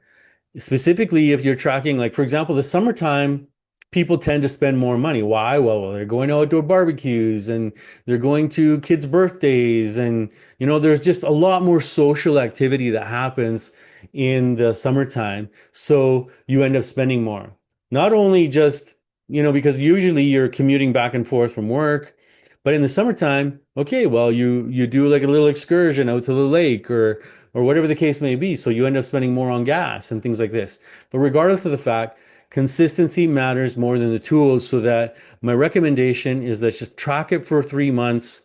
Specifically, if you're tracking, like for example, the summertime, people tend to spend more money. Why? Well, they're going to outdoor barbecues and they're going to kids' birthdays, and there's just a lot more social activity that happens in the summertime. So you end up spending more. Not only just, because usually you're commuting back and forth from work, but in the summertime, okay, well, you do like a little excursion out to the lake or whatever the case may be. So you end up spending more on gas and things like this. But regardless of the fact, consistency matters more than the tools. So that my recommendation is that just track it for 3 months,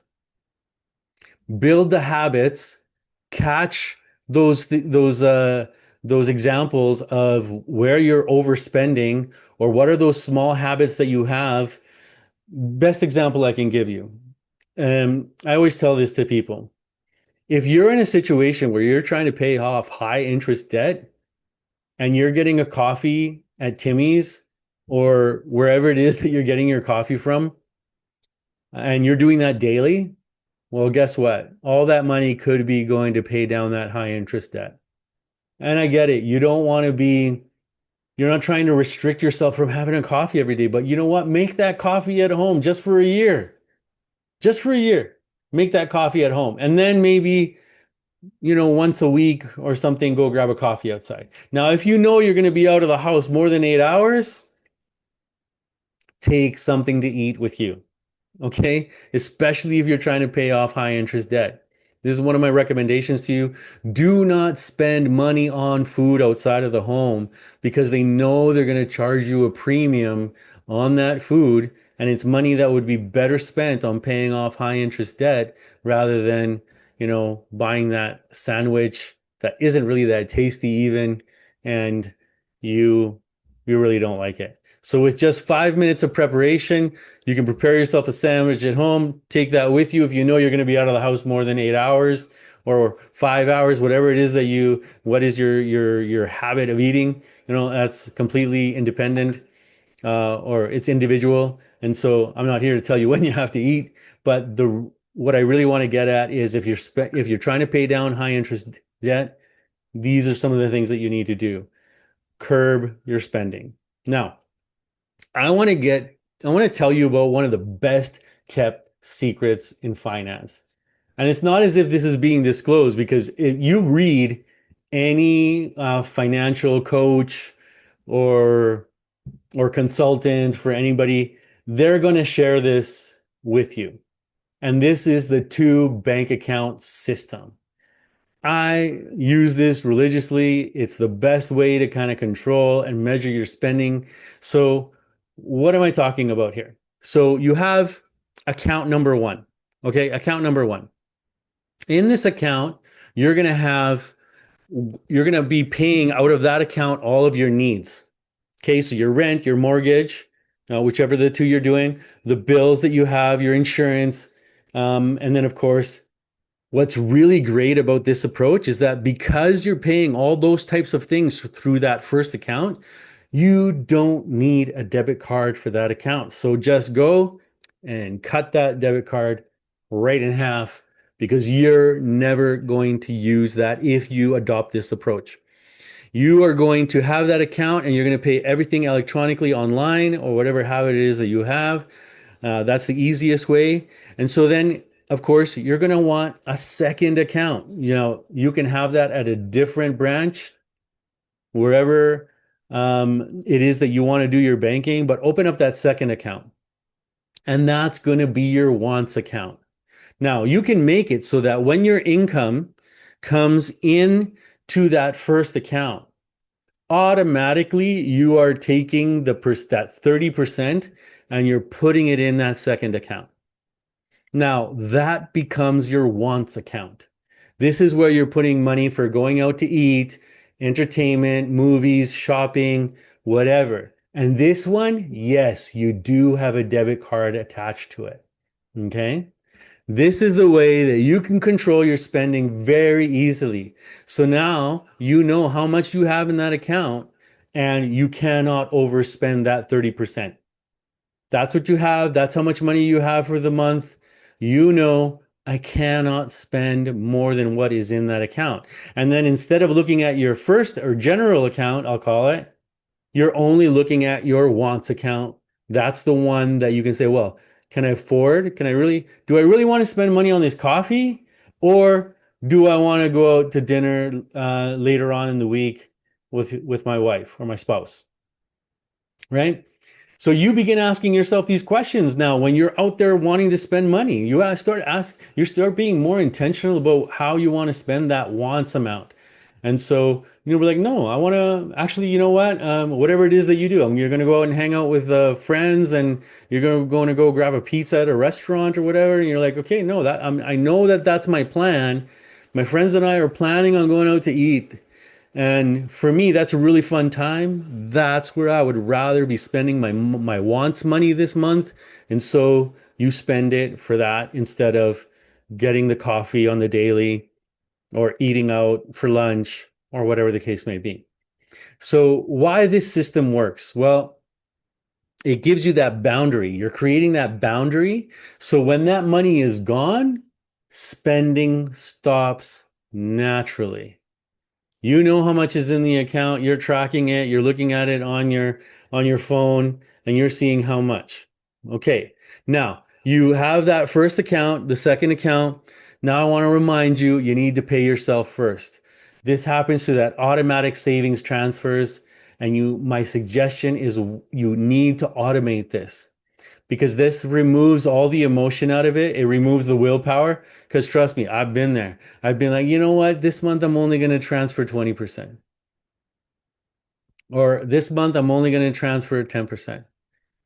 build the habits, catch those examples of where you're overspending or what are those small habits that you have. Best example I can give you. I always tell this to people. If you're in a situation where you're trying to pay off high interest debt and you're getting a coffee at Timmy's or wherever it is that you're getting your coffee from, and you're doing that daily, well, guess what? All that money could be going to pay down that high interest debt. And I get it. You're not trying to restrict yourself from having a coffee every day, but you know what? Make that coffee at home just for a year. Just for a year. Make that coffee at home. And then maybe once a week or something, go grab a coffee outside. Now, if you know you're going to be out of the house more than 8 hours, take something to eat with you. Okay? Especially if you're trying to pay off high interest debt. This is one of my recommendations to you. Do not spend money on food outside of the home because they know they're going to charge you a premium on that food. And it's money that would be better spent on paying off high interest debt rather than, buying that sandwich that isn't really that tasty even. And you, you really don't like it. So with just 5 minutes of preparation, you can prepare yourself a sandwich at home, take that with you if you know you're going to be out of the house more than 8 hours or 5 hours, whatever it is what is your habit of eating. That's completely independent, or it's individual. And so I'm not here to tell you when you have to eat, but what I really want to get at is if you're trying to pay down high interest debt, these are some of the things that you need to do. Curb your spending. Now, I want to tell you about one of the best kept secrets in finance. And it's not as if this is being disclosed because if you read any financial coach or or consultant, for anybody, they're going to share this with you. And this is the two bank account system. I use this religiously. It's the best way to kind of control and measure your spending. So, what am I talking about here? So, you have account number one. Okay, account number one. In this account, you're going to have you're going to be paying out of that account all of your needs. Okay, so your rent, your mortgage, whichever the two you're doing, the bills that you have, your insurance, and then of course, what's really great about this approach is that because you're paying all those types of things through that first account, you don't need a debit card for that account. So just go and cut that debit card right in half because you're never going to use that if you adopt this approach. You are going to have that account and you're going to pay everything electronically online or whatever habit it is that you have. That's the easiest way. And so then, of course, you're going to want a second account. You can have that at a different branch, wherever it is that you want to do your banking, but open up that second account. And that's going to be your wants account. Now, you can make it so that when your income comes in to that first account, automatically you are taking that 30% and you're putting it in that second account. Now, that becomes your wants account. This is where you're putting money for going out to eat, entertainment, movies, shopping, whatever. And this one, yes, you do have a debit card attached to it. Okay? This is the way that you can control your spending very easily. So now you know how much you have in that account and you cannot overspend that 30%. That's what you have. That's how much money you have for the month. You know, I cannot spend more than what is in that account. And then instead of looking at your first or general account, I'll call it, you're only looking at your wants account. That's the one that you can say, well, can I afford? Do I really want to spend money on this coffee? Or do I want to go out to dinner later on in the week with my wife or my spouse? Right? So you begin asking yourself these questions now when you're out there wanting to spend money. You start being more intentional about how you want to spend that wants amount. And so, we're like, no, I want to actually, you know what? Whatever it is that you do, you're going to go out and hang out with friends and you're going to go grab a pizza at a restaurant or whatever. And you're like, okay, no, I know that that's my plan. My friends and I are planning on going out to eat. And for me, that's a really fun time. That's where I would rather be spending my wants money this month. And so you spend it for that instead of getting the coffee on the daily or eating out for lunch or whatever the case may be. So why this system works? Well, it gives you that boundary. You're creating that boundary. So when that money is gone, spending stops naturally. You know how much is in the account, you're tracking it, you're looking at it on your phone and you're seeing how much. Okay. Now, you have that first account, the second account. Now I want to remind you, you need to pay yourself first. This happens through that automatic savings transfers and my suggestion is you need to automate this because this removes all the emotion out of it. It removes the willpower. Because trust me, I've been there. I've been like, you know what? This month I'm only going to transfer 20%. Or this month I'm only going to transfer 10%.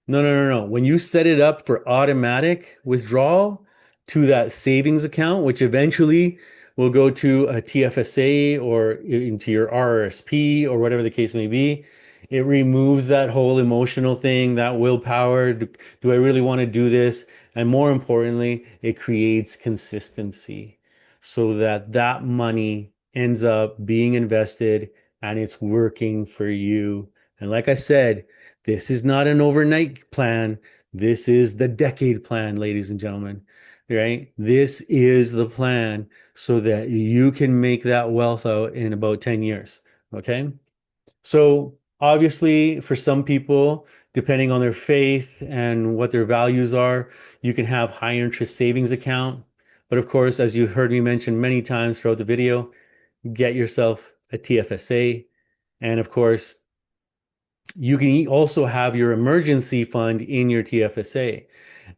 No, no, no, no. When you set it up for automatic withdrawal to that savings account, which eventually will go to a TFSA or into your RRSP or whatever the case may be, it removes that whole emotional thing, that willpower. Do I really want to do this? And more importantly, it creates consistency so that that money ends up being invested and it's working for you. And like I said, this is not an overnight plan. This is the decade plan, ladies and gentlemen, right? This is the plan so that you can make that wealth out in about 10 years. Okay. So obviously, for some people, depending on their faith and what their values are, you can have high interest savings account. But of course, as you heard me mention many times throughout the video, get yourself a TFSA. And of course, You can also have your emergency fund in your TFSA.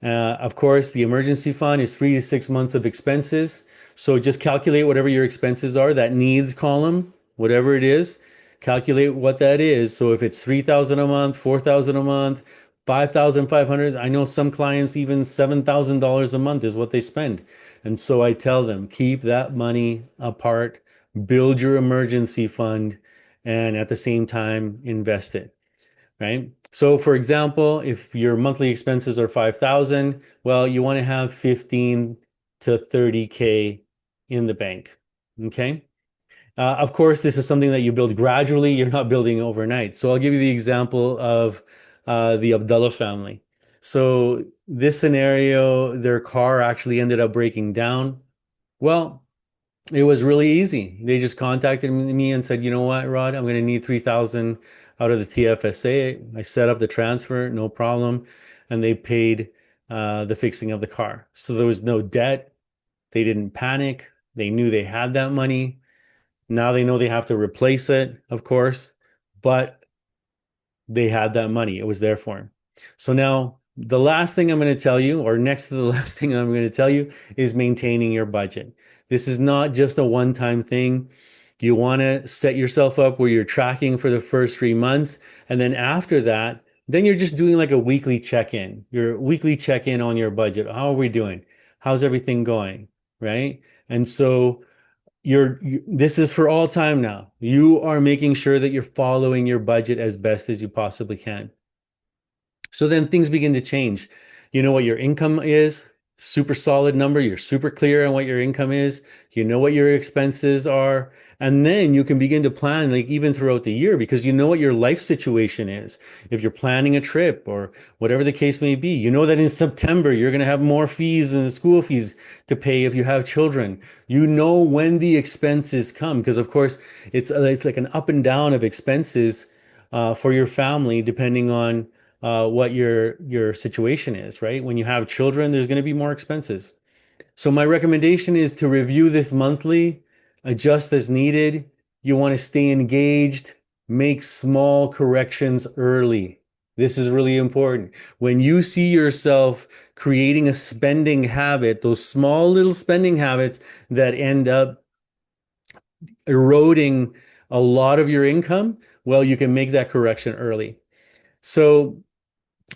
Of course, the emergency fund is 3 to 6 months of expenses. So just calculate whatever your expenses are, that needs column, whatever it is, calculate what that is. So if it's 3,000 a month, 4,000 a month, 5,500, I know some clients even $7,000 a month is what they spend. And so I tell them, keep that money apart, build your emergency fund, and at the same time, invest it, right? So for example, if your monthly expenses are 5,000, well, you want to have 15 to 30K in the bank. Okay. Of course, this is something that you build gradually. You're not building overnight. So I'll give you the example of the Abdullah family. So this scenario, their car actually ended up breaking down. Well, it was really easy. They just contacted me and said, you know what, Rod, I'm going to need 3,000 out of the TFSA. I set up the transfer, no problem. And they paid the fixing of the car. So there was no debt. They didn't panic. They knew they had that money. Now they know they have to replace it, of course, but they had that money. It was there for him. So now the last thing I'm going to tell you, or next to the last thing I'm going to tell you, is maintaining your budget. This is not just a one-time thing. You want to set yourself up where you're tracking for the first 3 months. And then after that, then you're just doing like a weekly check-in, your weekly check-in on your budget. How are we doing? How's everything going? Right? And so this is for all time now. You are making sure that you're following your budget as best as you possibly can. So then things begin to change. You know what your income is, super solid number. You're super clear on what your income is. You know what your expenses are. And then you can begin to plan, like even throughout the year, because you know what your life situation is. If you're planning a trip or whatever the case may be, you know that in September you're going to have more fees and school fees to pay if you have children. You know when the expenses come, because of course it's like an up and down of expenses for your family, depending on what your situation is, right? When you have children, there's going to be more expenses. So my recommendation is to review this monthly, adjust as needed. You want to stay engaged, make small corrections early. This is really important. When you see yourself creating a spending habit, those small little spending habits that end up eroding a lot of your income, well, you can make that correction early. So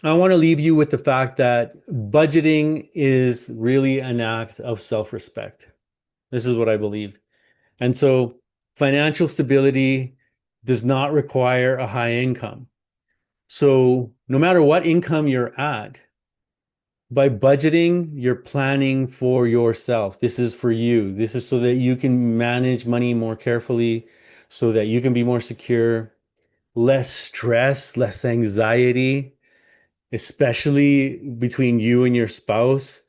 I want to leave you with the fact that budgeting is really an act of self-respect. This is what I believe. And so financial stability does not require a high income. So no matter what income you're at, by budgeting, you're planning for yourself. This is for you. This is so that you can manage money more carefully, so that you can be more secure, less stress, less anxiety, especially between you and your spouse,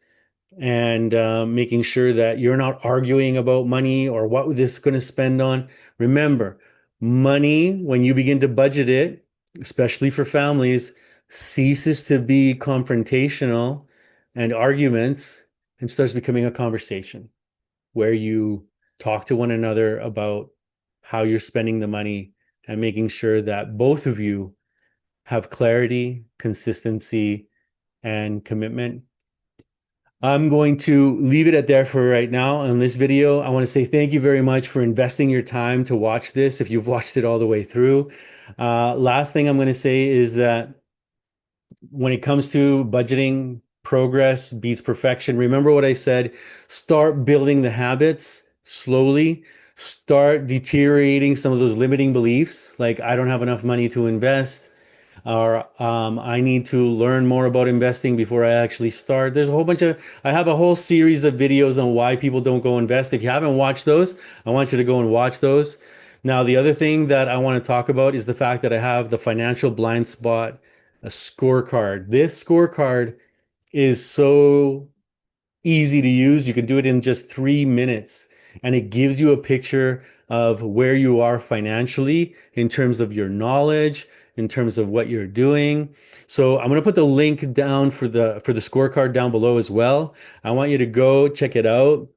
and making sure that you're not arguing about money or what this is going to spend on. Remember, money, when you begin to budget it, especially for families, ceases to be confrontational and arguments and starts becoming a conversation where you talk to one another about how you're spending the money and making sure that both of you have clarity, consistency, and commitment. I'm going to leave it at there for right now on this video. I want to say thank you very much for investing your time to watch this, if you've watched it all the way through. Last thing I'm going to say is that when it comes to budgeting, progress beats perfection. Remember what I said, start building the habits slowly, start deteriorating some of those limiting beliefs, like I don't have enough money to invest, or I need to learn more about investing before I actually start. I have a whole series of videos on why people don't go invest. If you haven't watched those, I want you to go and watch those. Now, the other thing that I want to talk about is the fact that I have the financial blind spot, a scorecard. This scorecard is so easy to use. You can do it in just 3 minutes, and it gives you a picture of where you are financially in terms of your knowledge, in terms of what you're doing. So I'm going to put the link down for the scorecard down below as well. I want you to go check it out.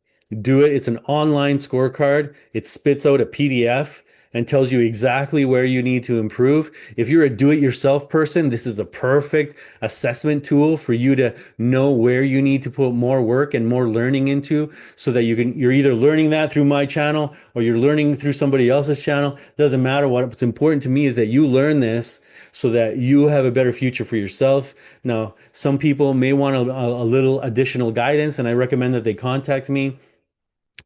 Do it. It's an online scorecard. It spits out a PDF, and tells you exactly where you need to improve. If you're a do-it-yourself person, this is a perfect assessment tool for you to know where you need to put more work and more learning into so that you're either learning that through my channel or you're learning through somebody else's channel. Doesn't matter. What's important to me is that you learn this so that you have a better future for yourself. Now, some people may want a little additional guidance, and I recommend that they contact me.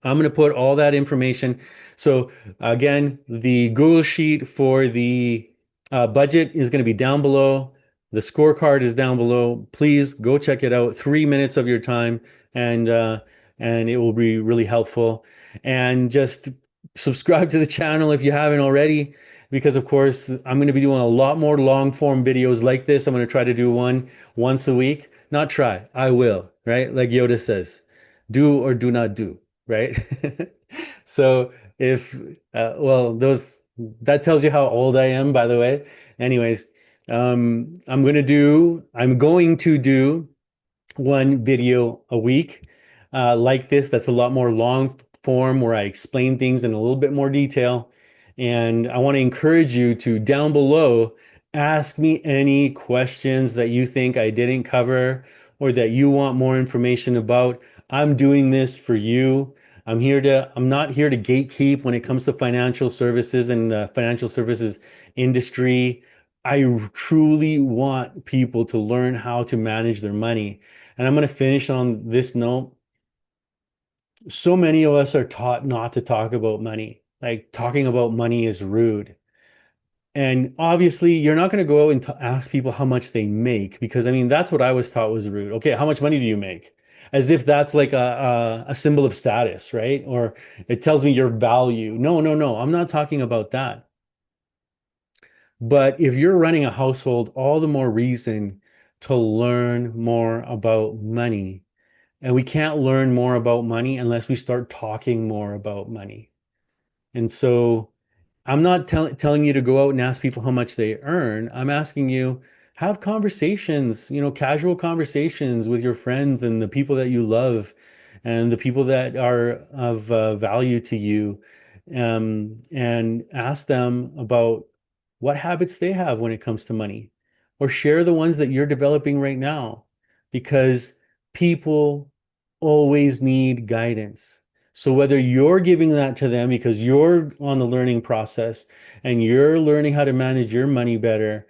I'm going to put all that information. So again, the Google Sheet for the budget is going to be down below. The scorecard is down below. Please go check it out. 3 minutes of your time, and uh, and it will be really helpful. And just subscribe to the channel if you haven't already, because of course I'm going to be doing a lot more long form videos like this. I'm going to try to do one once a week. Not try, I will, right? Like Yoda says, do or do not do, right? So if well, those that tells you how old I am, by the way. Anyways, I'm going to do one video a week like this that's a lot more long form where I explain things in a little bit more detail. And I want to encourage you to down below ask me any questions that you think I didn't cover or that you want more information about. I'm doing this for you. I'm not here to gatekeep when it comes to financial services and the financial services industry. I truly want people to learn how to manage their money. And I'm going to finish on this note. So many of us are taught not to talk about money. Like talking about money is rude. And obviously, you're not going to go out and ask people how much they make because I mean, that's what I was taught was rude. Okay, how much money do you make? As if that's like a symbol of status, right? Or it tells me your value. No, no, no. I'm not talking about that. But if you're running a household, all the more reason to learn more about money. And we can't learn more about money unless we start talking more about money. And so I'm not telling you to go out and ask people how much they earn. I'm asking you, have conversations, casual conversations with your friends and the people that you love and the people that are of value to you, and ask them about what habits they have when it comes to money, or share the ones that you're developing right now, because people always need guidance. So whether you're giving that to them because you're on the learning process and you're learning how to manage your money better,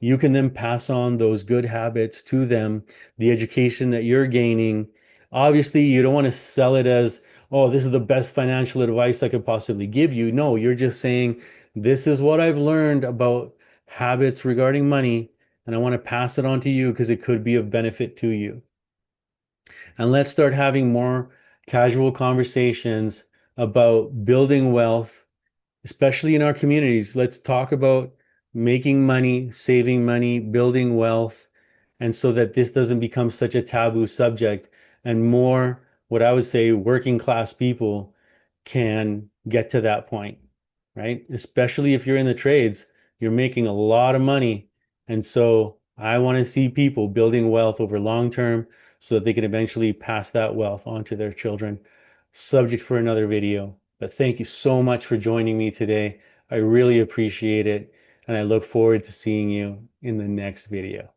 you can then pass on those good habits to them, the education that you're gaining. Obviously, you don't want to sell it as, oh, this is the best financial advice I could possibly give you. No, you're just saying, this is what I've learned about habits regarding money, and I want to pass it on to you because it could be of benefit to you. And let's start having more casual conversations about building wealth, especially in our communities. Let's talk about making money, saving money, building wealth, and so that this doesn't become such a taboo subject and more, what I would say, working class people can get to that point, right? Especially if you're in the trades, you're making a lot of money. And so I want to see people building wealth over long term so that they can eventually pass that wealth on to their children. Subject for another video. But thank you so much for joining me today. I really appreciate it. And I look forward to seeing you in the next video.